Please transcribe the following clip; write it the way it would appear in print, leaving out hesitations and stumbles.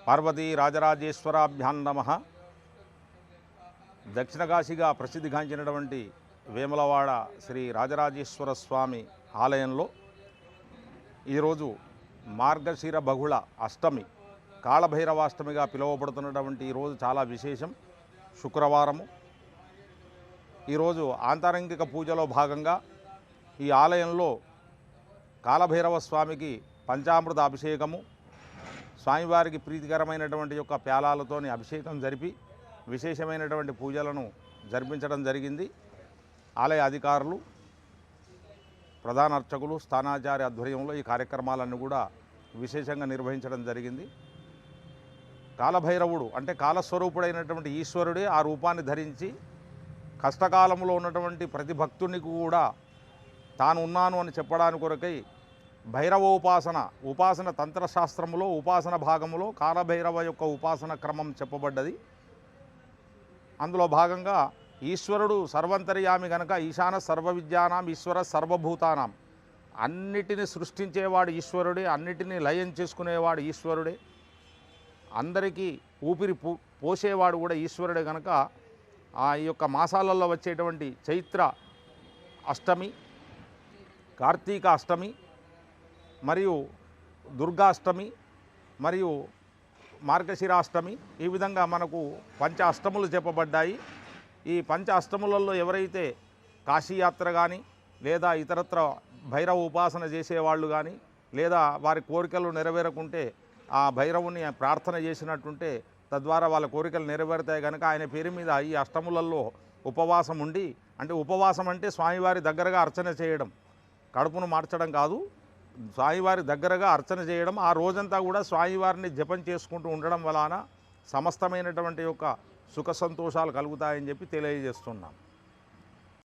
పార్వతీ రాజరాజేశ్వరాభ్యాం నమః. దక్షిణ కాశీగా ప్రసిద్ధిగాంచినటువంటి వేములవాడ శ్రీ రాజరాజేశ్వర స్వామి ఆలయంలో ఈరోజు మార్గశిర బహుళ అష్టమి, కాళభైరవాష్టమిగా పిలువబడుతున్నటువంటి ఈరోజు చాలా విశేషం. శుక్రవారము. ఈరోజు ఆంతరంగిక పూజలో భాగంగా ఈ ఆలయంలో కాళభైరవ స్వామికి పంచామృత అభిషేకము, స్వామివారికి ప్రీతికరమైనటువంటి యొక్క ప్యాలాలతోని అభిషేకం జరిపి విశేషమైనటువంటి పూజలను జరిపించడం జరిగింది. ఆలయ అధికారులు, ప్రధాన అర్చకులు, స్థానాచార్య ఆధ్వర్యంలో ఈ కార్యక్రమాలన్నీ కూడా విశేషంగా నిర్వహించడం జరిగింది. కాళభైరవుడు అంటే కాలస్వరూపుడైనటువంటి ఈశ్వరుడే ఆ రూపాన్ని ధరించి కష్టకాలంలో ఉన్నటువంటి ప్రతి భక్తునికి కూడా తాను ఉన్నాను అని చెప్పడానికి కొరకై ఉపాసన తంత్రశాస్త్రములో ఉపాసన భాగములో కాళభైరవ యొక్క ఉపాసన క్రమం చెప్పబడ్డది. అందులో భాగంగా ఈశ్వరుడు సర్వంతర్యామి గనక ఈశాన సర్వ విద్యానాం ఈశ్వర సర్వభూతానాం, అన్నిటిని సృష్టించేవాడు ఈశ్వరుడే, అన్నిటినీ లయం చేసుకునేవాడు ఈశ్వరుడే, అందరికీ ఊపిరి పోసేవాడు కూడా ఈశ్వరుడే. కనుక ఆ యొక్క మాసాలలో వచ్చేటువంటి చైత్ర అష్టమి, కార్తీక అష్టమి మరియు దుర్గాష్టమి మరియు మార్గశిరాష్టమి, ఈ విధంగా మనకు పంచ అష్టములు చెప్పబడ్డాయి. ఈ పంచ అష్టములలో ఎవరైతే కాశీయాత్ర కానీ లేదా ఇతరత్ర భైరవ ఉపాసన చేసేవాళ్ళు కానీ లేదా వారి కోరికలు నెరవేరకుంటే ఆ భైరవుని ప్రార్థన చేసినట్టుంటే తద్వారా వాళ్ళ కోరికలు నెరవేరుతాయి. కనుక ఆయన పేరు మీద ఈ అష్టములలో ఉపవాసం ఉండి, అంటే ఉపవాసం అంటే స్వామివారి దగ్గరగా అర్చన చేయడం, కడుపును మార్చడం కాదు, స్వామివారి దగ్గరగా అర్చన చేయడం. ఆ రోజంతా కూడా స్వామివారిని జపం చేసుకుంటూ ఉండడం వలన సమస్తమైనటువంటి యొక్క సుఖ సంతోషాలు కలుగుతాయని చెప్పి తెలియజేస్తున్నాం.